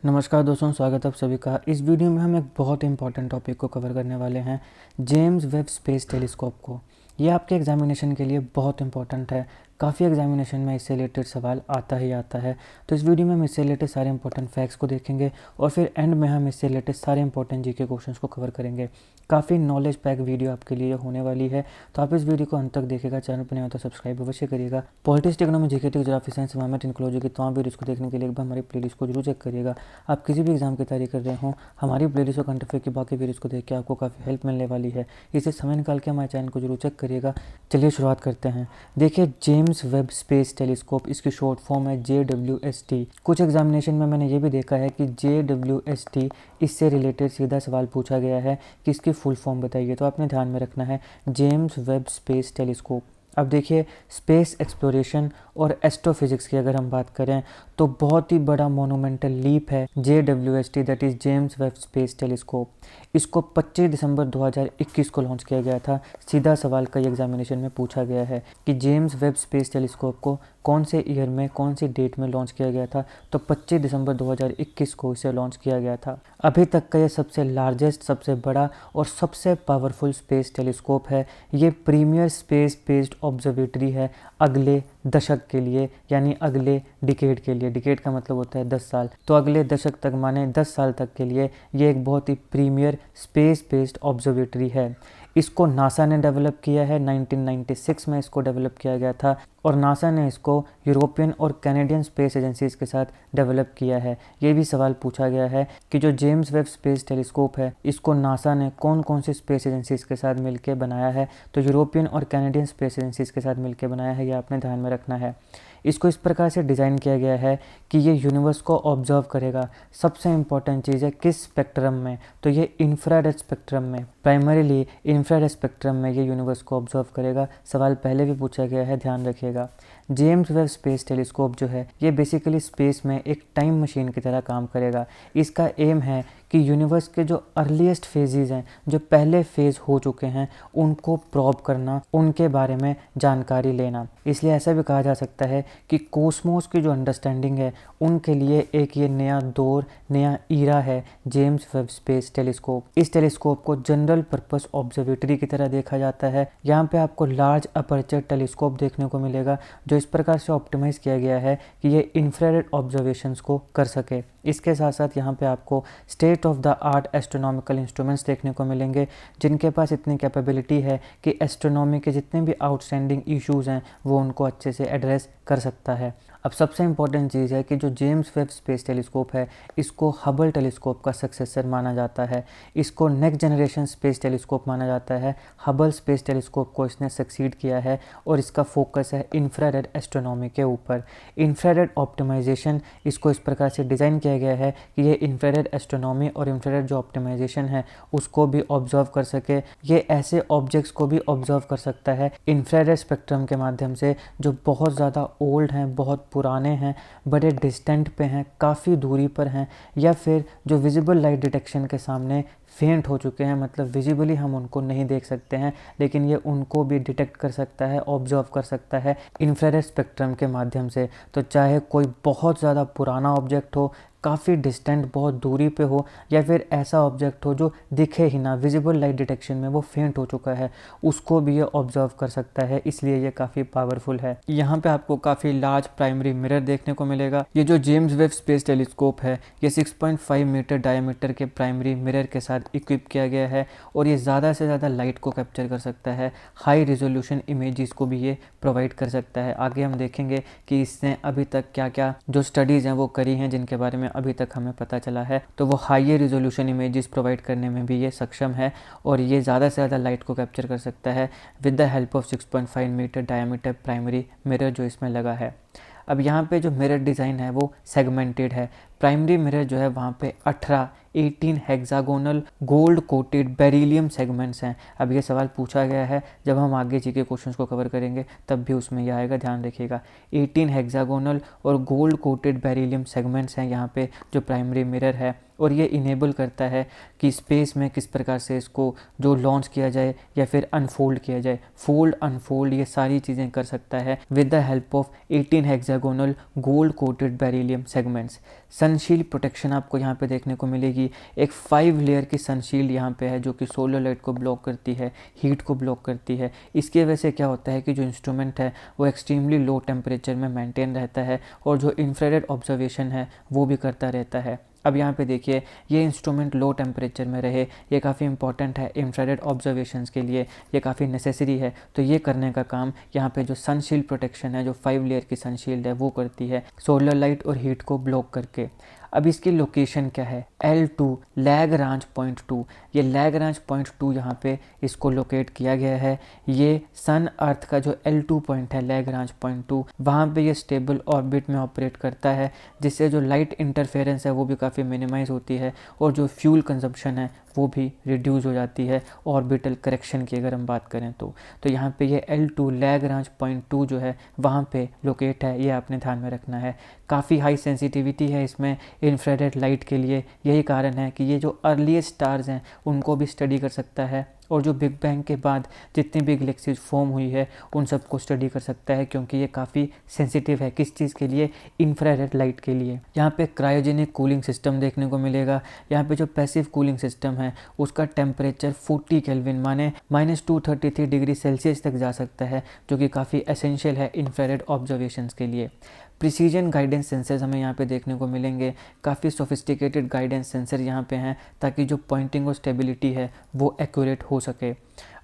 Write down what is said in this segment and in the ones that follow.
नमस्कार दोस्तों, स्वागत है आप सभी का। इस वीडियो में हम एक बहुत इंपॉर्टेंट टॉपिक को कवर करने वाले हैं, जेम्स वेब स्पेस टेलीस्कोप को। ये आपके एग्जामिनेशन के लिए बहुत इंपॉर्टेंट है। काफ़ी एग्जामिनेशन में इससे रिलेटेड सवाल आता ही आता है। तो इस वीडियो में हम इससे रिलेटेड सारे इंपॉर्टेंट फैक्ट्स को देखेंगे और फिर एंड में हम इससे रिलेटेड सारे इंपॉर्टेंट जीके क्वेश्चंस को कवर करेंगे। काफ़ी नॉलेज पैक वीडियो आपके लिए होने वाली है, तो आप इस वीडियो को अंत तक देखेगा। चैनल पर नहीं हो तो सब्सक्राइब अवश्य करिएगा। Politics, economy, GK, geography, science, environment, ecology की तमाम वीडियोस को देखने के लिए एक बार हमारी प्लेलिस्ट को जरूर चेक करिएगा। आप किसी भी एग्जाम की तैयारी कर रहे हों, हमारी प्लेलिस्ट और करंट अफेयर की बाकी वीडियोस को देख के आपको काफ़ी हेल्प मिलने वाली है। इसे समय निकाल के हमारे चैनल को जरूर चेक करिएगा। चलिए शुरुआत करते हैं। देखिए, जेम्स वेब स्पेस टेलीस्कोप, इसकी शॉर्ट फॉर्म है JWST। कुछ एग्जामिनेशन में मैंने ये भी देखा है कि JWST इससे रिलेटेड सीधा सवाल पूछा गया है कि इसकी फुल फॉर्म बताइए, तो आपने ध्यान में रखना है जेम्स वेब स्पेस टेलीस्कोप। अब देखिए, स्पेस एक्सप्लोरेशन और एस्ट्रोफिजिक्स की अगर हम बात करें तो बहुत ही बड़ा मोनूमेंटल लीप है JWST, that is James Webb space telescope. इसको 25 दिसंबर 2021 को लॉन्च किया गया था। सीधा सवाल कई एग्जामिनेशन में पूछा गया है कि जेम्स वेब स्पेस टेलीस्कोप को कौन से ईयर में, कौन सी डेट में लॉन्च किया गया था, तो 25 दिसंबर 2021 को इसे लॉन्च किया गया था। अभी तक का ये सबसे लार्जेस्ट, सबसे बड़ा और सबसे पावरफुल स्पेस टेलीस्कोप है। ये प्रीमियर स्पेस बेस्ड ऑब्जर्वेटरी है अगले दशक के लिए, यानी अगले डिकेड के लिए। डिकेड का मतलब होता है 10 साल, तो अगले दशक तक माने 10 साल तक के लिए ये एक बहुत ही प्रीमियर स्पेस बेस्ड ऑब्जर्वेटरी है। इसको नासा ने डेवलप किया है, 1996 में इसको डेवलप किया गया था और नासा ने इसको यूरोपियन और कैनेडियन स्पेस एजेंसीज के साथ डेवलप किया है। ये भी सवाल पूछा गया है कि जो जेम्स वेब स्पेस टेलीस्कोप है, इसको नासा ने कौन कौन सी स्पेस एजेंसीज के साथ मिलकर बनाया है, तो यूरोपियन और कैनेडियन स्पेस एजेंसीज के साथ मिलकर बनाया है। ये आपने ध्यान में रखना है। इसको इस प्रकार से डिज़ाइन किया गया है कि ये यूनिवर्स को ऑब्जर्व करेगा। सबसे इम्पॉर्टेंट चीज़ है किस स्पेक्ट्रम में, तो ये इंफ्रारेड स्पेक्ट्रम में, प्राइमरीली इंफ्रारेड स्पेक्ट्रम में ये यूनिवर्स को ऑब्जर्व करेगा। सवाल पहले भी पूछा गया है, ध्यान रखिएगा। जेम्स वेब स्पेस टेलीस्कोप जो है, ये बेसिकली स्पेस में एक टाइम मशीन की तरह काम करेगा। इसका एम है कि यूनिवर्स के जो अर्लीस्ट फेजेस हैं, जो पहले फेज़ हो चुके हैं, उनको प्रोब करना, उनके बारे में जानकारी लेना। इसलिए ऐसा भी कहा जा सकता है कि कोस्मोस की जो अंडरस्टैंडिंग है, उनके लिए एक ये नया दौर, नया ईरा है जेम्स वेब स्पेस टेलीस्कोप। इस टेलीस्कोप को जनरल पर्पस ऑब्जर्वेटरी की तरह देखा जाता है। यहाँ पे आपको लार्ज अपर्चर टेलीस्कोप देखने को मिलेगा, जो इस प्रकार से ऑप्टिमाइज़ किया गया है कि ये इंफ्रारेड ऑब्जर्वेशंस को कर सके। इसके साथ साथ यहाँ पे आपको state of the art astronomical instruments देखने को मिलेंगे, जिनके पास इतनी कैपेबिलिटी है कि एस्ट्रोनॉमी के जितने भी आउटस्टैंडिंग इश्यूज़ हैं वो उनको अच्छे से एड्रेस कर सकता है। अब सबसे इम्पॉर्टेंट चीज़ है कि जो जेम्स वेब स्पेस टेलीस्कोप है, इसको हबल टेलीस्कोप का सक्सेसर माना जाता है। इसको नेक्स्ट जनरेशन स्पेस टेलीस्कोप माना जाता है। हबल स्पेस टेलीस्कोप को इसने सक्सीड किया है और इसका फोकस है इंफ्रारेड एस्ट्रोनॉमी के ऊपर। इंफ्रारेड ऑप्टिमाइजेशन, इसको इस प्रकार से डिज़ाइन किया गया है कि ये इंफ्रारेड एस्ट्रोनॉमी और इंफ्रारेड जो ऑप्टिमाइजेशन है उसको भी ऑब्जर्व कर सके। ये ऐसे ऑब्जेक्ट्स को भी ऑब्जर्व कर सकता है इंफ्रारेड स्पेक्ट्रम के माध्यम से, जो बहुत ज़्यादा ओल्ड हैं, बहुत पुराने हैं, बड़े डिस्टेंट पे हैं, काफ़ी दूरी पर हैं, या फिर जो विजिबल लाइट डिटेक्शन के सामने फेंट हो चुके हैं, मतलब विजिबली हम उनको नहीं देख सकते हैं, लेकिन ये उनको भी डिटेक्ट कर सकता है, ऑब्जर्व कर सकता है इंफ्रारेड स्पेक्ट्रम के माध्यम से। तो चाहे कोई बहुत ज़्यादा पुराना ऑब्जेक्ट हो, काफ़ी डिस्टेंट, बहुत दूरी पे हो, या फिर ऐसा ऑब्जेक्ट हो जो दिखे ही ना, विजिबल लाइट डिटेक्शन में वो फेंट हो चुका है, उसको भी ये ऑब्जर्व कर सकता है। इसलिए ये काफ़ी पावरफुल है। यहाँ पे आपको काफ़ी लार्ज प्राइमरी मिरर देखने को मिलेगा। ये जो जेम्स वेब स्पेस टेलीस्कोप है, ये 6.5 मीटर डायमीटर के प्राइमरी मिरर के साथ इक्विप किया गया है और ये ज़्यादा से ज़्यादा लाइट को कैप्चर कर सकता है। हाई रिजोल्यूशन इमेजेस को भी ये प्रोवाइड कर सकता है। आगे हम देखेंगे कि इसने अभी तक क्या क्या जो स्टडीज़ हैं वो करी हैं, जिनके बारे में अभी तक हमें पता चला है। तो वो हाई रिजोल्यूशन इमेजेस प्रोवाइड करने में भी ये सक्षम है और ये ज़्यादा से ज़्यादा लाइट को कैप्चर कर सकता है with the help of 6.5 metre diameter primary mirror जो इसमें लगा है। अब यहाँ पे जो मिरर डिज़ाइन है वो सेगमेंटेड है। प्राइमरी मिरर जो है वहाँ पे 18 hexagonal gold coated beryllium segments हैं। अब ये सवाल पूछा गया है, जब हम आगे जी के क्वेश्चंस को कवर करेंगे तब भी उसमें यह आएगा, ध्यान रखिएगा। 18 हेक्सागोनल और गोल्ड कोटेड बेरिलियम सेगमेंट्स हैं यहाँ पे जो प्राइमरी मिरर है, और ये इनेबल करता है कि स्पेस में किस प्रकार से इसको जो लॉन्च किया जाए या फिर अनफोल्ड किया जाए, फोल्ड अनफोल्ड, ये सारी चीज़ें कर सकता है with the help of 18 hexagonal gold coated beryllium segments. Sunshield protection आपको यहाँ पे देखने को मिलेगी। एक 5 लेयर की सनशील्ड यहाँ पे है जो कि सोलर लाइट को ब्लॉक करती है, हीट को ब्लॉक करती है। इसकी वजह से क्या होता है कि जो इंस्ट्रूमेंट है वो एक्सट्रीमली लो टेम्परेचर में मेंटेन रहता है और जो इंफ्रारेड ऑब्जर्वेशन है वो भी करता रहता है। अब यहाँ पे देखिए, ये इंस्ट्रूमेंट लो टेम्परेचर में रहे, ये काफ़ी इंपॉर्टेंट है इंफ्रारेड ऑब्जर्वेशंस के लिए, ये काफ़ी नेसेसरी है। तो ये करने का काम यहाँ पे जो सनशील्ड प्रोटेक्शन है, जो 5 लेयर की सनशील्ड है, वो करती है सोलर लाइट और हीट को ब्लॉक करके। अब इसकी लोकेशन क्या है, L2 लैग्रांज पॉइंट 2। ये लैग्रांज पॉइंट 2 यहाँ पे इसको लोकेट किया गया है। ये सन अर्थ का जो L2 पॉइंट है, लैग्रांज पॉइंट 2, वहाँ पे ये स्टेबल ऑर्बिट में ऑपरेट करता है, जिससे जो लाइट इंटरफेरेंस है वो भी काफ़ी मिनिमाइज होती है और जो फ्यूल कंजप्शन है वो भी रिड्यूस हो जाती है ऑर्बिटल करेक्शन की अगर हम बात करें तो। यहाँ पे ये L2 लैग्रांज पॉइंट 2 जो है वहाँ पे लोकेट है, ये आपने ध्यान में रखना है। काफ़ी हाई सेंसिटिविटी है इसमें इंफ्रारेड लाइट के लिए, यही कारण है कि ये जो अर्लीस्ट स्टार्स हैं उनको भी स्टडी कर सकता है और जो बिग बैंग के बाद जितनी भी गैलेक्सीज फॉर्म हुई है उन सबको स्टडी कर सकता है, क्योंकि ये काफ़ी सेंसिटिव है किस चीज़ के लिए, इंफ्रारेड लाइट के लिए। यहाँ पे क्रायोजेनिक कूलिंग सिस्टम देखने को मिलेगा। यहाँ पे जो पैसिव कूलिंग सिस्टम है उसका टेम्परेचर 40 केल्विन माने -233 डिग्री सेल्सियस तक जा सकता है, जो कि काफ़ी एसेंशियल है इंफ्रारेड ऑब्जर्वेशंस के लिए। प्रिसीजन गाइडेंस सेंसर्स हमें यहाँ पे देखने को मिलेंगे। काफ़ी सोफिस्टिकेटेड गाइडेंस सेंसर यहाँ पे हैं ताकि जो पॉइंटिंग और स्टेबिलिटी है वो एक्यूरेट हो सके।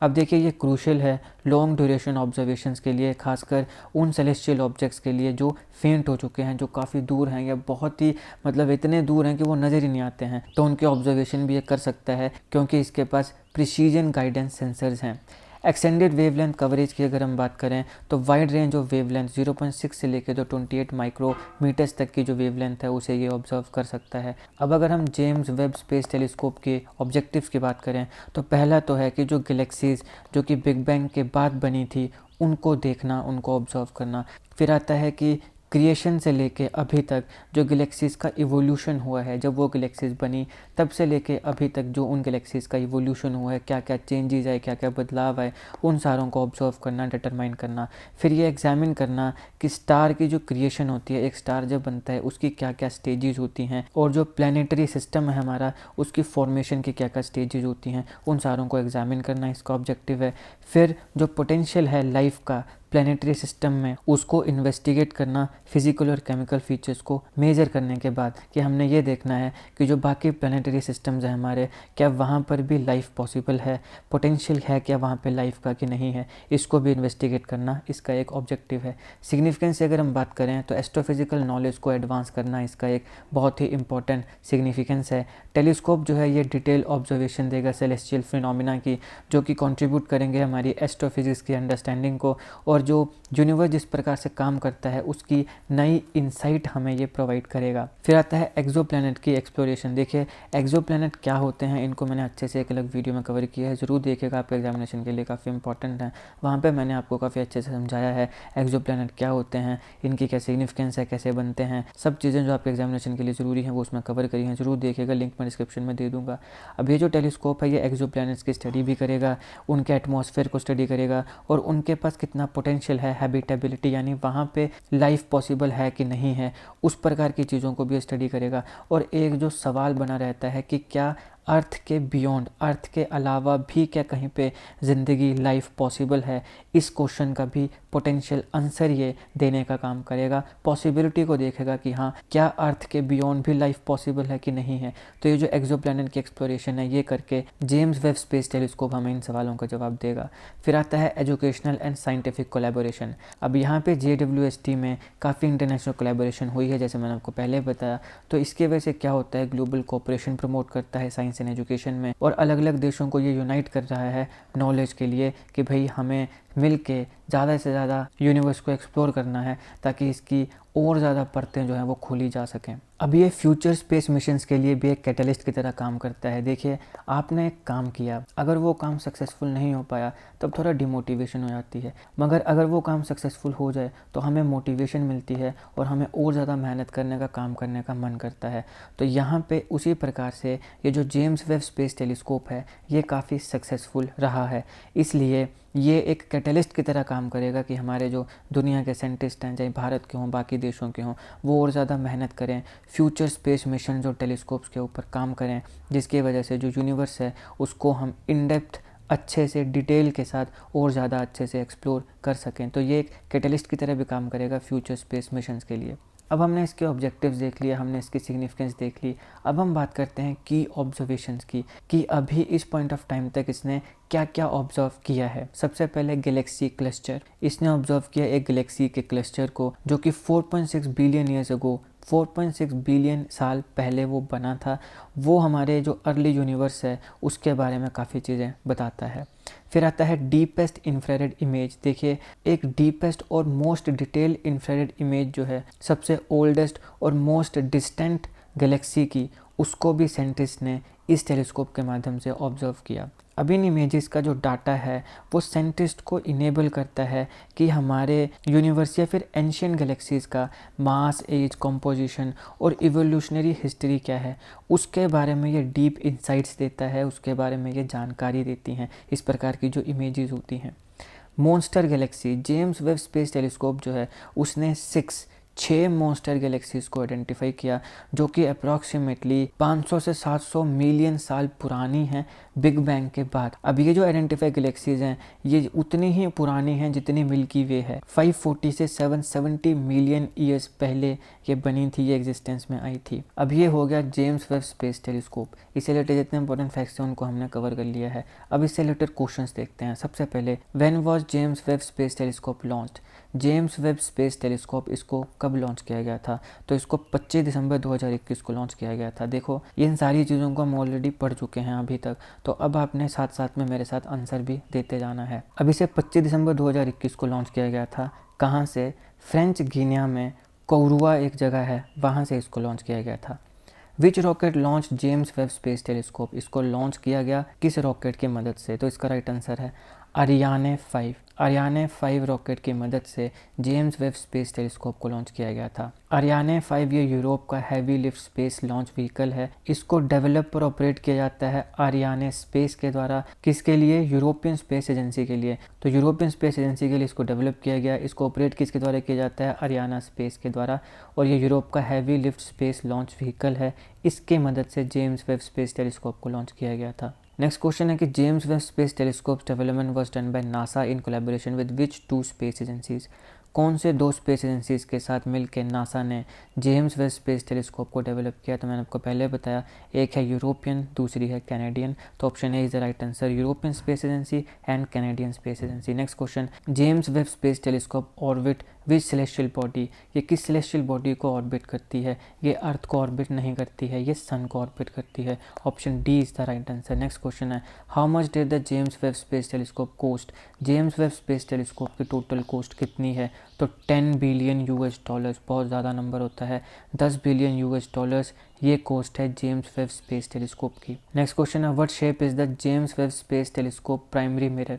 अब देखिए, ये क्रूशियल है लॉन्ग ड्यूरेशन ऑब्जर्वेशंस के लिए, खासकर उन सेलेस्टियल ऑब्जेक्ट्स के लिए जो फेंट हो चुके हैं, जो काफ़ी दूर हैं या बहुत ही इतने दूर हैं कि वो नज़र ही नहीं आते हैं, तो उनके ऑब्जर्वेशन भी ये कर सकता है क्योंकि इसके पास प्रिसीजन गाइडेंस सेंसर्स हैं। एक्सटेंडेड वेवलेंथ कवरेज की अगर हम बात करें तो वाइड रेंज ऑफ वेवलेंथ 0.6 से लेकर तो 28 माइक्रोमीटर्स तक की जो वेवलेंथ है उसे ये ऑब्जर्व कर सकता है। अब अगर हम जेम्स वेब स्पेस टेलीस्कोप के ऑब्जेक्टिव्स की बात करें तो पहला तो है कि जो गैलेक्सीज जो कि बिग बैंग के बाद बनी थी उनको देखना, उनको ऑब्जर्व करना। फिर आता है कि क्रिएशन से लेके अभी तक जो गैलेक्सीज़ का इवोल्यूशन हुआ है, जब वो गैलेक्सीज़ बनी तब से लेके अभी तक जो उन गैलेक्सीज़ का इवोल्यूशन हुआ है, क्या क्या चेंजेस आए, क्या क्या बदलाव आए, उन सारों को ऑब्जर्व करना, डिटरमाइन करना। फिर ये एग्जामिन करना कि स्टार की जो क्रिएशन होती है, एक स्टार जब बनता है उसकी क्या क्या स्टेजेस होती हैं, और जो प्लानिटरी सिस्टम है हमारा उसकी फॉर्मेशन की क्या क्या स्टेजेस होती हैं, उन सारों को एग्जामिन करना इसका ऑब्जेक्टिव है। फिर जो पोटेंशियल है लाइफ का प्लानिटरी सिस्टम में उसको इन्वेस्टिगेट करना, फिजिकल और केमिकल फीचर्स को मेजर करने के बाद कि हमने ये देखना है कि जो बाकी प्लानिटरी सिस्टम्स हैं हमारे, क्या वहाँ पर भी लाइफ पॉसिबल है, पोटेंशियल है क्या वहाँ पे लाइफ का कि नहीं है, इसको भी इन्वेस्टिगेट करना इसका एक ऑब्जेक्टिव है। सिग्निफिकेंस से अगर हम बात करें तो एस्ट्रोफिजिकल नॉलेज को एडवांस करना इसका एक बहुत ही इंपॉर्टेंट सिग्निफिकेंस है। टेलीस्कोप जो है ये डिटेल ऑब्जर्वेशन देगा सेलेस्टियल फिनोमिना की, जो कि कंट्रीब्यूट करेंगे हमारी एस्ट्रोफिजिक्स की अंडरस्टैंडिंग को, और जो यूनिवर्स जिस प्रकार से काम करता है उसकी नई इंसाइट हमें ये प्रोवाइड करेगा। फिर आता है एक्सोप्लैनेट की एक्सप्लोरेशन। देखिए, एक्सोप्लैनेट क्या होते हैं, इनको मैंने अच्छे से एक अलग वीडियो में कवर किया है, ज़रूर देखिएगा, आपके एग्जामिनेशन के लिए काफ़ी इंपॉर्टेंट है। वहाँ पे मैंने आपको काफ़ी अच्छे से समझाया है एक्सोप्लैनेट क्या होते हैं, इनकी क्या सिग्निफिकेंस है, कैसे बनते हैं, सब चीज़ें जो आपके एग्जामिनेशन के लिए ज़रूरी हैं वो उसमें कवर करी हैं, ज़रूर देखिएगा, लिंक मैं डिस्क्रिप्शन में दे दूँगा। अब ये जो टेलीस्कोप है ये एक्सोप्लैनेट्स की स्टडी भी करेगा, उनके एटमॉस्फेयर को स्टडी करेगा और उनके पास कितना पोटेंशियल है, हैबिटेबिलिटी यानी वहाँ पे लाइफ पॉसिबल है कि नहीं है, उस प्रकार की चीज़ों को भी स्टडी करेगा। और एक जो सवाल बना रहता है कि क्या अर्थ के बियॉन्ड, अर्थ के अलावा भी क्या कहीं पे ज़िंदगी, लाइफ पॉसिबल है, इस क्वेश्चन का भी पोटेंशियल आंसर ये देने का काम करेगा। पॉसिबिलिटी को देखेगा कि हाँ, क्या अर्थ के बियॉन्ड भी लाइफ पॉसिबल है कि नहीं है। तो ये जो एक्सोप्लैनेट की एक्सप्लोरेशन है ये करके जेम्स वेब स्पेस टेलीस्कोप हमें इन सवालों का जवाब देगा। फिर आता है एजुकेशनल एंड साइंटिफिक कोलैबोरेशन। अब यहाँ पे JWST में काफ़ी इंटरनेशनल कोलैबोरेशन हुई है, जैसे मैंने आपको पहले बताया। तो इसके वजह से क्या होता है, ग्लोबल कोऑपरेशन प्रमोट करता है साइंस एंड एजुकेशन में, और अलग अलग देशों को ये यूनाइट कर रहा है नॉलेज के लिए कि भाई हमें मिल के ज़्यादा से ज़्यादा यूनिवर्स को एक्सप्लोर करना है ताकि इसकी और ज़्यादा परतें जो हैं वो खोली जा सकें। अब ये फ्यूचर स्पेस मिशंस के लिए भी एक कैटलिस्ट की तरह काम करता है। देखिए, आपने एक काम किया, अगर वो काम सक्सेसफुल नहीं हो पाया तब थोड़ा डिमोटिवेशन हो जाती है, मगर अगर वो काम सक्सेसफुल हो जाए तो हमें मोटिवेशन मिलती है और हमें और ज़्यादा मेहनत करने का, काम करने का मन करता है। तो यहाँ पे उसी प्रकार से ये जो जेम्स वेब स्पेस टेलीस्कोप है ये काफ़ी सक्सेसफुल रहा है, इसलिए ये एक कैटलिस्ट की तरह काम करेगा कि हमारे जो दुनिया के साइंटिस्ट हैं, चाहे भारत के हों, बाकी देशों के हों, वो और ज़्यादा मेहनत करें, फ्यूचर स्पेस मिशन और टेलीस्कोप्स के ऊपर काम करें, जिसकी वजह से जो यूनिवर्स है उसको हम इन डेप्थ अच्छे से डिटेल के साथ और ज़्यादा अच्छे से एक्सप्लोर कर सकें। तो ये एक कैटलिस्ट की तरह भी काम करेगा फ्यूचर स्पेस मिशंस के लिए। अब हमने इसके ऑब्जेक्टिव्स देख लिए, हमने इसकी सिग्निफिकेंस देख ली। अब हम बात करते हैं की ऑब्जर्वेशंस की, कि अभी इस पॉइंट ऑफ टाइम तक इसने क्या क्या ऑब्जर्व किया है। सबसे पहले गैलेक्सी क्लस्टर, इसने ऑब्जर्व किया एक गैलेक्सी के क्लस्टर को जो कि 4.6 बिलियन ईयर्स अगो, 4.6 बिलियन साल पहले वो बना था। वो हमारे जो अर्ली यूनिवर्स है उसके बारे में काफ़ी चीज़ें बताता है। फिर आता है डीपेस्ट इंफ्रारेड इमेज। देखिए, एक डीपेस्ट और मोस्ट डिटेल इंफ्रारेड इमेज जो है सबसे ओल्डेस्ट और मोस्ट डिस्टेंट गैलेक्सी की, उसको भी साइंटिस्ट ने इस टेलीस्कोप के माध्यम से ऑब्जर्व किया। अब इन इमेजेस का जो डाटा है वो साइंटिस्ट को इनेबल करता है कि हमारे यूनिवर्स या फिर एंशियंट गैलेक्सीज़ का मास, एज, कंपोजिशन और इवोल्यूशनरी हिस्ट्री क्या है, उसके बारे में ये डीप इंसाइट्स देता है, उसके बारे में ये जानकारी देती हैं इस प्रकार की जो इमेजेस होती हैं। Monster Galaxy, James Webb space telescope जो है उसने 6 मॉन्स्टर गैलेक्सीज़ को आइडेंटिफाई किया जो कि अप्रॉक्सीमेटली 500 से 700 मिलियन साल पुरानी हैं बिग बैंग के बाद। अब ये जो आइडेंटिफाई गैलेक्सीज़ हैं ये उतनी ही पुरानी हैं जितनी मिल्की वे है। 540 से 770 मिलियन ईयर्स पहले ये बनी थी, ये एग्जिस्टेंस में आई थी। अब ये हो गया जेम्स वेब स्पेस टेलीस्कोप। इससे रिलेटेड जितने इंपॉर्टेंट फैक्ट्स हैं उनको हमने कवर कर लिया है। अब इससे रिलेटेड क्वेश्चंस देखते हैं। सबसे पहले, when was James Webb space telescope launched? James Webb space telescope इसको कब लॉन्च किया गया था? तो इसको 25 दिसंबर 2021 को लॉन्च किया गया था। देखो, इन सारी चीज़ों को हम ऑलरेडी पढ़ चुके हैं अभी तक, तो अब आपने साथ साथ में मेरे साथ आंसर भी देते जाना है। अब इसे 25 दिसंबर 2021 को लॉन्च किया गया था। कहाँ से? फ्रेंच गिनिया में कोरुआ एक जगह है, वहाँ से इसको लॉन्च किया गया था। Which rocket launch James Webb space telescope? इसको लॉन्च किया गया किस रॉकेट की मदद से? तो इसका राइट आंसर है अरियाने 5। अरियाने 5 रॉकेट की मदद से जेम्स वेब स्पेस टेलीस्कोप को लॉन्च किया गया था। अरियाने 5 ये यूरोप का heavy lift space launch vehicle है। इसको डेवलप और ऑपरेट किया जाता है अरियाने स्पेस के द्वारा। किसके लिए? यूरोपियन स्पेस एजेंसी के लिए। तो यूरोपियन स्पेस एजेंसी के लिए इसको डेवलप किया गया। इसको ऑपरेट किसके द्वारा किया जाता है? अरियाना स्पेस के द्वारा। और ये यूरोप का heavy lift space launch vehicle है। इसके मदद से जेम्स वेब स्पेस टेलीस्कोप को लॉन्च किया गया था। नेक्स्ट क्वेश्चन है कि James Webb space telescope development was done by NASA in collaboration with which 2 space agencies? कौन से 2 स्पेस एजेंसीज के साथ मिलकर नासा ने जेम्स वेब स्पेस टेलीस्कोप को डेवलप किया? तो मैंने आपको पहले बताया, एक है यूरोपियन, दूसरी है कैनेडियन। तो option A is the right answer, European space agency and Canadian space agency. Next question, James Webb space telescope orbit which celestial body? ये किस सेलेस्टियल बॉडी को ऑर्बिट करती है? ये अर्थ को ऑर्बिट नहीं करती है, ये सन को ऑर्बिट करती है। Option D is the right answer. Next question है, how much did the James Webb space telescope cost? James Webb space telescope की टोटल कॉस्ट कितनी है? तो 10 बिलियन यूएस डॉलर्स, बहुत ज़्यादा नंबर होता है, 10 बिलियन यूएस डॉलर्स ये कॉस्ट है जेम्स वेब स्पेस टेलीस्कोप की। नेक्स्ट क्वेश्चन है, what shape is the James Webb space telescope primary mirror?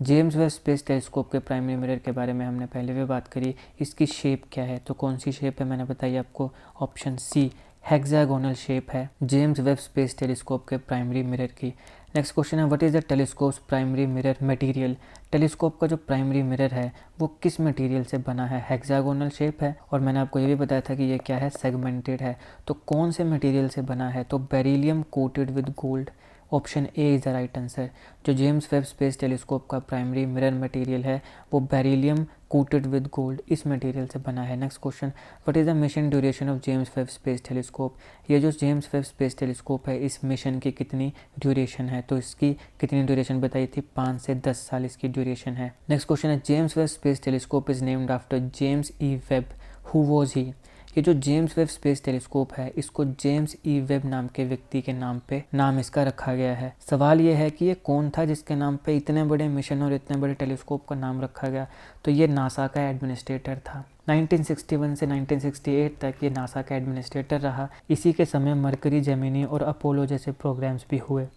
James Webb space telescope के प्राइमरी मिरर के बारे में हमने पहले भी बात करी। इसकी शेप क्या है? तो कौन सी शेप है मैंने बताई आपको, ऑप्शन सी हेक्सागोनल शेप है जेम्स वेब स्पेस टेलीस्कोप के प्राइमरी मिरर की। नेक्स्ट क्वेश्चन है, what is the telescopes primary mirror material? Telescope का जो प्राइमरी मिरर है वो किस मटेरियल से बना है? हेक्सागोनल शेप है, और मैंने आपको ये भी बताया था कि ये क्या है, सेगमेंटेड है। तो कौन से मटेरियल से बना है? तो beryllium coated with gold. Option A is the right answer. जो जेम्स वेब स्पेस टेलीस्कोप का प्राइमरी मिरर मटेरियल है वो बेरिलियम कोटेड विद गोल्ड, इस मटेरियल से बना है। Next question, what is the mission duration of James Webb space telescope? ये जो जेम्स वेब स्पेस टेलीस्कोप है इस मिशन की कितनी ड्यूरेशन है? तो इसकी कितनी ड्यूरेशन बताई थी? 5 से 10 साल इसकी ड्यूरेशन है। नेक्स्ट क्वेश्चन है, James Webb space telescope is named after James E web, who was he? ये जो जेम्स वेब स्पेस टेलीस्कोप है इसको जेम्स ई वेब नाम के व्यक्ति के नाम पे नाम इसका रखा गया है। सवाल ये है कि ये कौन था जिसके नाम पे इतने बड़े मिशन और इतने बड़े टेलीस्कोप का नाम रखा गया? तो ये नासा का एडमिनिस्ट्रेटर था। 1961 से 1968 तक ये नासा का एडमिनिस्ट्रेटर रहा। इसी के समय मरकरी, जेमिनी और अपोलो जैसे प्रोग्राम्स भी हुए।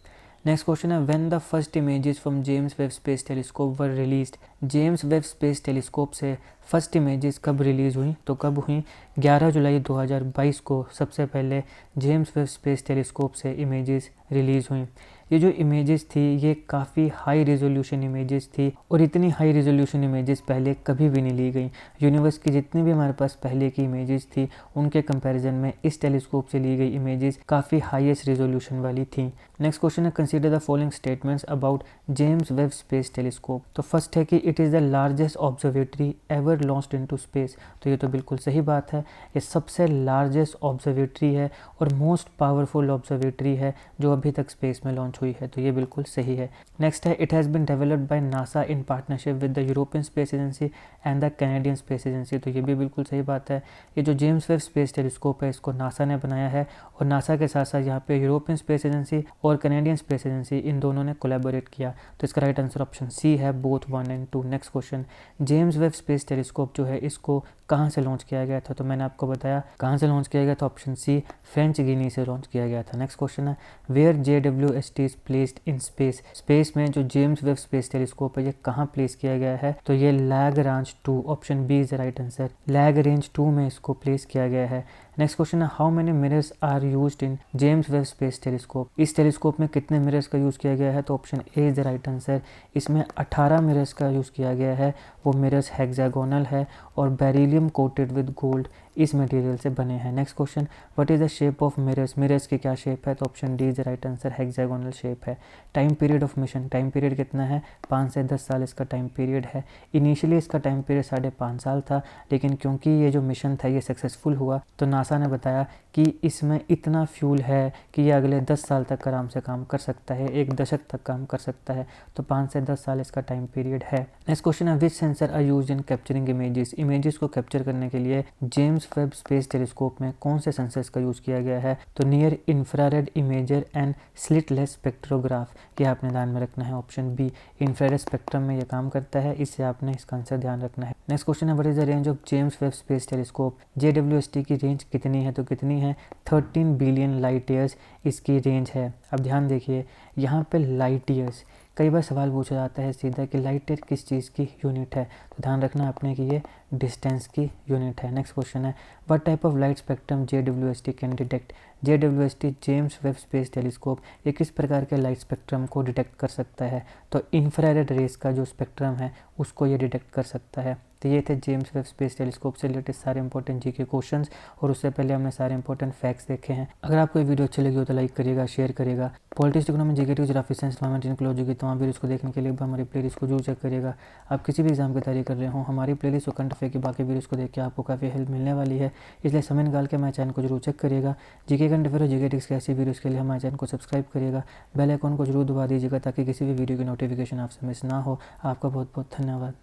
नेक्स्ट क्वेश्चन है, when the first images from James Webb space telescope were released? James Webb space telescope से फर्स्ट इमेजेस कब रिलीज़ हुई? तो कब हुई? 11 जुलाई 2022 को सबसे पहले जेम्स वेब स्पेस टेलीस्कोप से इमेजेस रिलीज़ हुई। ये जो इमेजेस थी ये काफ़ी हाई रेजोल्यूशन इमेजेस थी और इतनी हाई रेजोल्यूशन इमेजेस पहले कभी भी नहीं ली गई। यूनिवर्स की जितनी भी हमारे पास पहले की इमेजेस थी उनके कंपैरिजन में इस टेलीस्कोप से ली गई इमेजेस काफ़ी हाईएस्ट रेजोल्यूशन वाली थी। नेक्स्ट क्वेश्चन है, consider the following statements about James Webb space telescope. तो फर्स्ट है कि it is the largest observatory ever launched into space. तो ये तो बिल्कुल सही बात है, ये सबसे लार्जेस्ट ऑब्जर्वेटरी है और मोस्ट पावरफुल ऑब्जर्वेटरी है जो अभी तक स्पेस में लॉन्च हुई है, तो ये बिल्कुल सही है। नेक्स्ट है, it has been developed by NASA in partnership with the European space agency and the Canadian space agency. तो ये भी बिल्कुल सही बात है। ये जो जेम्स वेब स्पेस टेलीस्कोप है इसको नासा ने बनाया है और नासा के साथ साथ यहाँ पे यूरोपियन स्पेस एजेंसी और कैनेडियन स्पेस एजेंसी इन दोनों ने कोलैबोरेट किया। तो इसका राइट आंसर ऑप्शन सी है, both 1 and 2। Next question, James Webb space telescope जो है इसको कहाँ से लॉन्च किया गया था? तो मैंने आपको बताया कहाँ से लॉन्च किया गया था, ऑप्शन सी फ्रेंच गिनी से लॉन्च किया गया था। नेक्स्ट क्वेश्चन है, where JWST is placed in space. Space में जो जेम्स वेब स्पेस टेलीस्कोप है ये कहाँ प्लेस किया गया है? तो ये Lagrange 2, option B is the right answer. Lagrange 2 में इसको प्लेस किया गया है। नेक्स्ट क्वेश्चन है, how many mirrors are used in James Webb space telescope. इस टेलीस्कोप में कितने मिरर्स का यूज़ किया गया है? तो option A is the right answer. इसमें 18 मिरर्स का यूज़ किया गया है। वो मिरर्स हेक्सागोनल है और बेरिलियम कोटेड विद गोल्ड इस मटेरियल से बने हैं। Next question, what is the shape of mirrors. Mirrors की क्या शेप है? तो option D is the right answer, hexagonal shape है। Time period of mission, time period कितना है? 5 से 10 साल इसका टाइम पीरियड है। इनिशियली इसका टाइम पीरियड 5.5 साल था, लेकिन क्योंकि ये जो मिशन था ये सक्सेसफुल हुआ तो नासा ने बताया कि इसमें इतना फ्यूल है कि ये अगले 10 साल तक आराम से काम कर सकता है, 1 दशक तक काम कर सकता है। तो 5 से 10 साल इसका टाइम पीरियड है। नेक्स्ट क्वेश्चन है, which sensor are used in capturing images. Images को कैप्चर करने के लिए जेम्स वेब स्पेस टेलीस्कोप में कौन से सेंसर्स का यूज़ किया गया है? तो near infrared imager and slitless spectrograph, ये आपने ध्यान में रखना है। ऑप्शन बी, इंफ्रारेड स्पेक्ट्रम में ये काम करता है, इससे आपने इसका आंसर ध्यान रखना है। नेक्स्ट क्वेश्चन है, what is the range of James Webb space telescope. JWST की रेंज कितनी है? तो कितनी है? 13 बिलियन लाइट ईयर्स इसकी रेंज है। अब ध्यान देखिए यहाँ पे लाइट ईयर्स, कई बार सवाल पूछा जाता है सीधा कि लाइट ईयर किस चीज़ की यूनिट है, तो ध्यान रखना आपने कि ये डिस्टेंस की यूनिट है। नेक्स्ट क्वेश्चन है, what type of light spectrum JWST can detect. JWST James Webb space telescope ये किस प्रकार के लाइट स्पेक्ट्रम को डिटेक्ट कर सकता है? तो इंफ्रारेड रेस का जो स्पेक्ट्रम है उसको ये डिटेक्ट कर सकता है। तो ये थे जेम्स वेब स्पेस टेलीस्कोप से रिलेटेड सारे इंपॉर्टेंट जीके क्वेश्चंस और उससे पहले हमने सारे इंपॉर्टेंट फैक्ट्स देखे हैं। अगर आपको ये वीडियो अच्छी लगी हो तो लाइक करिएगा, शेयर करिएगा। Politics, economy, GK, geography, science, environment, ecology की तमाम वीडियोस को देखने के लिए हमारी प्लेलिस्ट को जरूर चेक करिएगा। आप किसी भी एग्जाम की तैयारी कर रहे हो, हमारी प्लेलिस्ट और करंट अफेयर की बाकी वीडियोस को देख के आपको काफ़ी हेल्प मिलने वाली है, इसलिए समय निकाल के हमारे चैनल को जरूर चेक करिएगा। जीके करंट अफेयर और जीके टिक्स की ऐसी वीडियोस के लिए हमारे चैनल को सब्सक्राइब करिएगा, बेल आइकन को जरूर दबा दीजिएगा ताकि किसी भी वीडियो की नोटिफिकेशन आपसे मिस ना हो। आपका बहुत बहुत धन्यवाद।